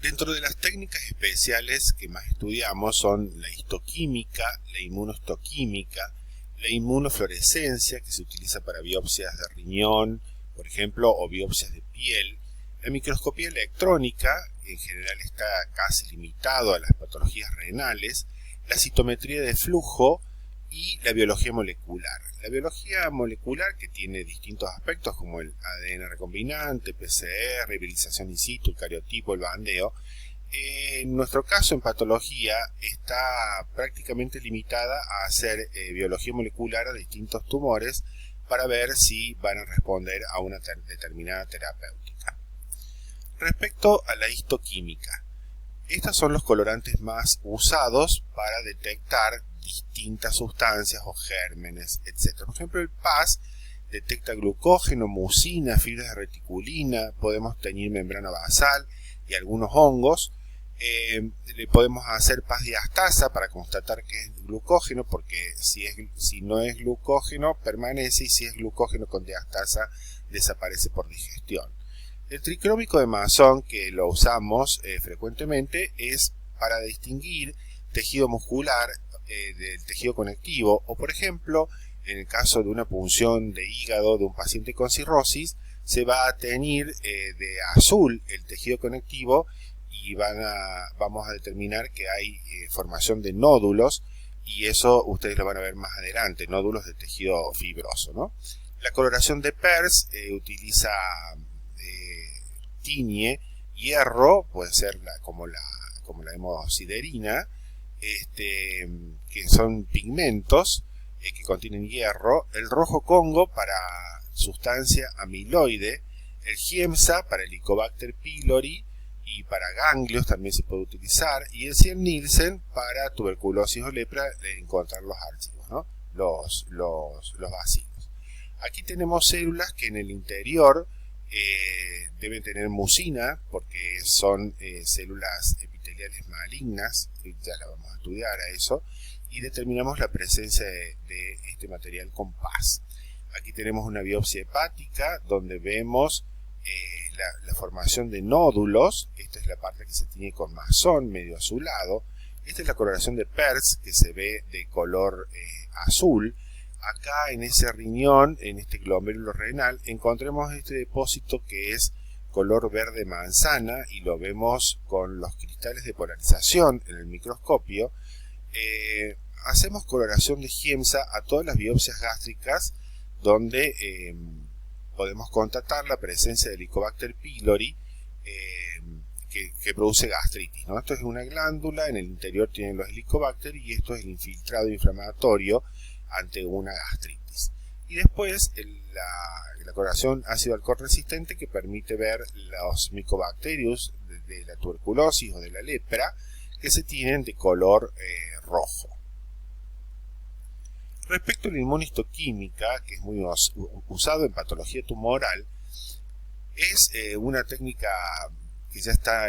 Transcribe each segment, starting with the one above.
Dentro de las técnicas especiales que más estudiamos son la histoquímica, la inmunohistoquímica, la inmunofluorescencia, que se utiliza para biopsias de riñón, por ejemplo, o biopsias de piel. La microscopía electrónica, en general está casi limitado a las patologías renales, la citometría de flujo y la biología molecular. La biología molecular, que tiene distintos aspectos como el ADN recombinante, PCR, virilización in situ, el cariotipo, el bandeo, en nuestro caso en patología está prácticamente limitada a hacer biología molecular a distintos tumores para ver si van a responder a una determinada terapéutica. Respecto a la histoquímica, estos son los colorantes más usados para detectar distintas sustancias o gérmenes, etc. Por ejemplo, el PAS detecta glucógeno, mucina, fibras de reticulina, podemos teñir membrana basal y algunos hongos. Le podemos hacer PAS diastasa para constatar que es glucógeno, porque si no es glucógeno permanece, y si es glucógeno con diastasa desaparece por digestión. El tricrómico de Masson, que lo usamos frecuentemente, es para distinguir tejido muscular del tejido conectivo, o por ejemplo, en el caso de una punción de hígado de un paciente con cirrosis, se va a teñir de azul el tejido conectivo y vamos a determinar que hay formación de nódulos, y eso ustedes lo van a ver más adelante, nódulos de tejido fibroso, ¿no? La coloración de Peirce tiñe hierro, puede ser como la hemosiderina, que son pigmentos que contienen hierro, el rojo Congo para sustancia amiloide, el Giemsa para Helicobacter pylori y para ganglios también se puede utilizar, y el Cien-Nielsen para tuberculosis o lepra, de encontrar los archivos, ¿no? los bacilos. Aquí tenemos células que en el interior deben tener mucina, porque son células epiteliales malignas, ya la vamos a estudiar a eso, y determinamos la presencia de este material con PAS. Aquí tenemos una biopsia hepática donde vemos la formación de nódulos. Esta es la parte que se tiene con Masson, medio azulado. Esta es la coloración de Peirce, que se ve de color azul. Acá en ese riñón, en este glomérulo renal, encontramos este depósito que es color verde manzana, y lo vemos con los cristales de polarización en el microscopio. Hacemos coloración de Giemsa a todas las biopsias gástricas donde podemos constatar la presencia de Helicobacter pylori que produce gastritis, ¿no? Esto es una glándula, en el interior tienen los Helicobacter, y esto es el infiltrado inflamatorio ante una gastritis. Y después la coloración ácido alcohol resistente, que permite ver los Mycobacterius de la tuberculosis o de la lepra, que se tienen de color rojo. Respecto a la inmunohistoquímica, que es muy usado en patología tumoral, es una técnica que ya está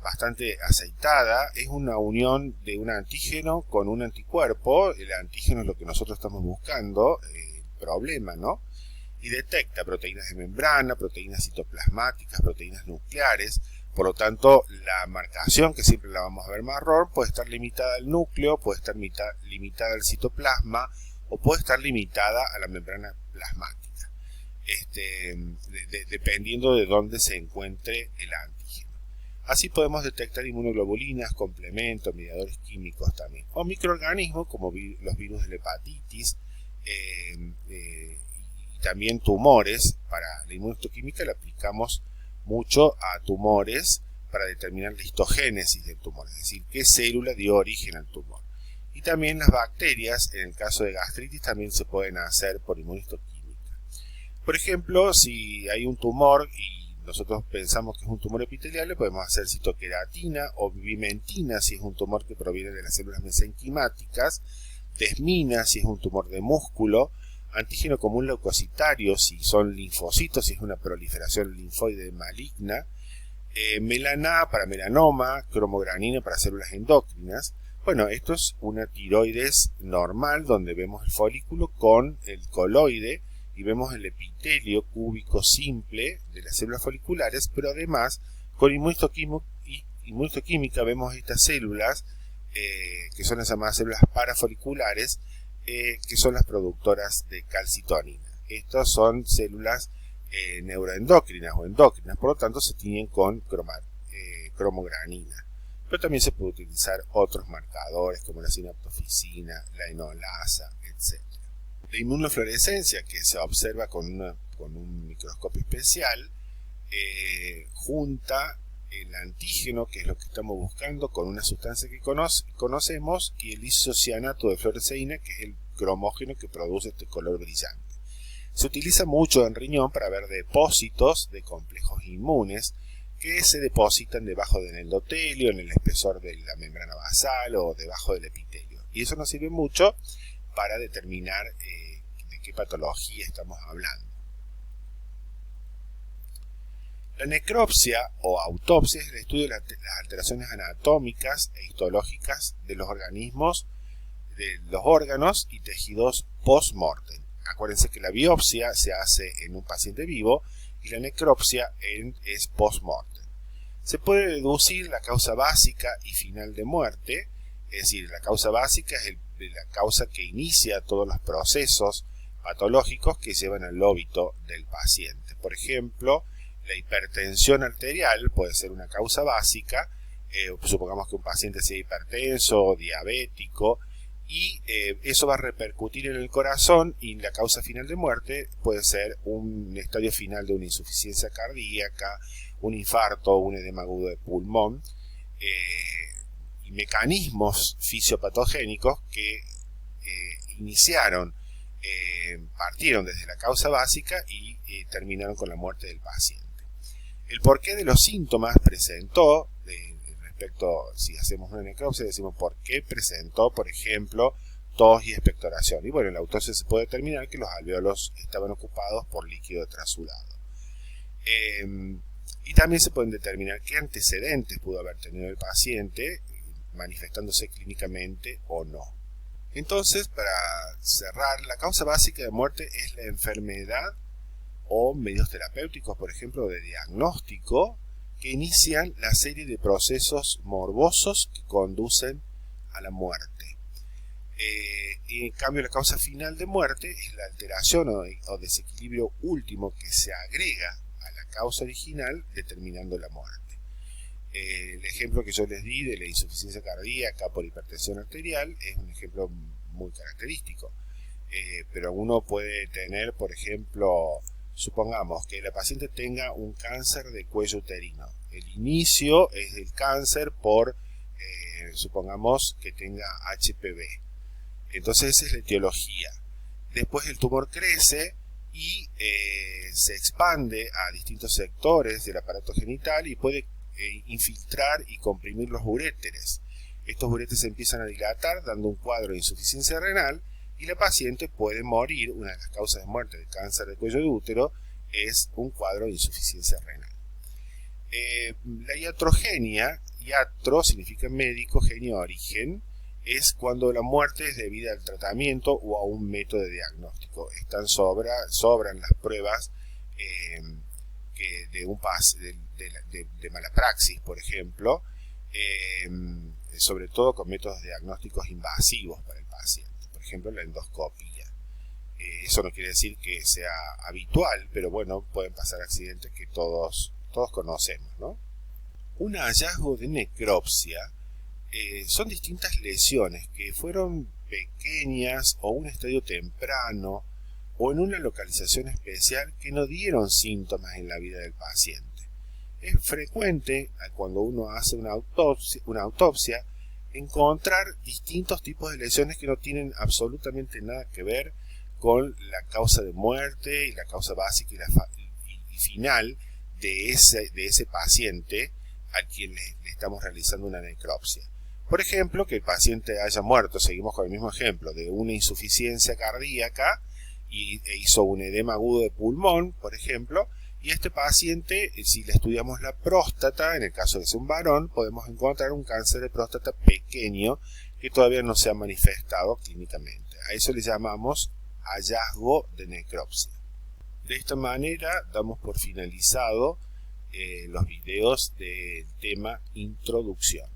bastante aceitada. Es una unión de un antígeno con un anticuerpo. El antígeno es lo que nosotros estamos buscando, el problema, ¿no? Y detecta proteínas de membrana, proteínas citoplasmáticas, proteínas nucleares. Por lo tanto, la marcación, que siempre la vamos a ver marrón, puede estar limitada al núcleo, puede estar limitada al citoplasma, o puede estar limitada a la membrana plasmática, dependiendo de dónde se encuentre el antígeno. Así podemos detectar inmunoglobulinas, complementos, mediadores químicos también, o microorganismos como los virus de la hepatitis, y también tumores. Para la inmunohistoquímica la aplicamos mucho a tumores para determinar la histogénesis del tumor, es decir, qué célula dio origen al tumor. Y también las bacterias, en el caso de gastritis, también se pueden hacer por inmunohistoquímica. Por ejemplo, si hay un tumor y nosotros pensamos que es un tumor epitelial, le podemos hacer citoqueratina o vimentina si es un tumor que proviene de las células mesenquimáticas, desmina si es un tumor de músculo, antígeno común leucocitario si son linfocitos, si es una proliferación linfoide maligna, melaná para melanoma, cromogranina para células endócrinas. Bueno, esto es una tiroides normal donde vemos el folículo con el coloide y vemos el epitelio cúbico simple de las células foliculares, pero además con inmunohistoquímica inmunohistoquímica vemos estas células que son las llamadas células parafoliculares, que son las productoras de calcitonina. Estas son células neuroendocrinas o endocrinas, por lo tanto se tiñen con cromogranina. Pero también se puede utilizar otros marcadores como la sinaptofisina, la enolasa, etc. La inmunofluorescencia, que se observa con un microscopio especial, junta el antígeno, que es lo que estamos buscando, con una sustancia que conocemos, y el isocianato de fluoresceína, que es el cromógeno que produce este color brillante. Se utiliza mucho en riñón para ver depósitos de complejos inmunes que se depositan debajo del endotelio, en el espesor de la membrana basal o debajo del epitelio. Y eso nos sirve mucho para determinar de qué patología estamos hablando. La necropsia o autopsia es el estudio de las alteraciones anatómicas e histológicas de los organismos, de los órganos y tejidos post-mortem. Acuérdense que la biopsia se hace en un paciente vivo y la necropsia es post-mortem. Se puede deducir la causa básica y final de muerte, es decir, la causa básica es la causa que inicia todos los procesos patológicos que llevan al óbito del paciente. Por ejemplo, la hipertensión arterial puede ser una causa básica, supongamos que un paciente sea hipertenso, diabético, y eso va a repercutir en el corazón, y la causa final de muerte puede ser un estadio final de una insuficiencia cardíaca, un infarto, un edema agudo de pulmón, y mecanismos fisiopatogénicos que partieron desde la causa básica y terminaron con la muerte del paciente. El porqué de los síntomas presentó, respecto, si hacemos una necropsia, decimos por qué presentó, por ejemplo, tos y expectoración. Y bueno, en la autopsia se puede determinar que los alvéolos estaban ocupados por líquido trasulado. Y también se pueden determinar qué antecedentes pudo haber tenido el paciente, manifestándose clínicamente o no. Entonces, para cerrar, la causa básica de muerte es la enfermedad o medios terapéuticos, por ejemplo, de diagnóstico, que inician la serie de procesos morbosos que conducen a la muerte. Y en cambio, la causa final de muerte es la alteración o desequilibrio último que se agrega a la causa original, determinando la muerte. El ejemplo que yo les di de la insuficiencia cardíaca por hipertensión arterial es un ejemplo muy característico. Pero uno puede tener, por ejemplo, supongamos que la paciente tenga un cáncer de cuello uterino. El inicio es del cáncer por, supongamos que tenga HPV. Entonces esa es la etiología. Después el tumor crece y se expande a distintos sectores del aparato genital y puede infiltrar y comprimir los uréteres. Estos uréteres empiezan a dilatar, dando un cuadro de insuficiencia renal, y la paciente puede morir. Una de las causas de muerte del cáncer de cuello de útero es un cuadro de insuficiencia renal. La iatrogenia, iatro significa médico, genio origen, es cuando la muerte es debida al tratamiento o a un método de diagnóstico. Sobran las pruebas de mala praxis, por ejemplo, sobre todo con métodos diagnósticos invasivos para el paciente. Por ejemplo, la endoscopia. Eso no quiere decir que sea habitual, pero bueno, pueden pasar accidentes que todos conocemos, ¿no? Un hallazgo de necropsia son distintas lesiones que fueron pequeñas o un estadio temprano o en una localización especial que no dieron síntomas en la vida del paciente. Es frecuente cuando uno hace una autopsia encontrar distintos tipos de lesiones que no tienen absolutamente nada que ver con la causa de muerte y la causa básica y final de ese paciente a quien le estamos realizando una necropsia. Por ejemplo, que el paciente haya muerto, seguimos con el mismo ejemplo, de una insuficiencia cardíaca e hizo un edema agudo de pulmón, por ejemplo, y este paciente, si le estudiamos la próstata, en el caso de ser un varón, podemos encontrar un cáncer de próstata pequeño que todavía no se ha manifestado clínicamente. A eso le llamamos hallazgo de necropsia. De esta manera damos por finalizado los videos del tema introducción.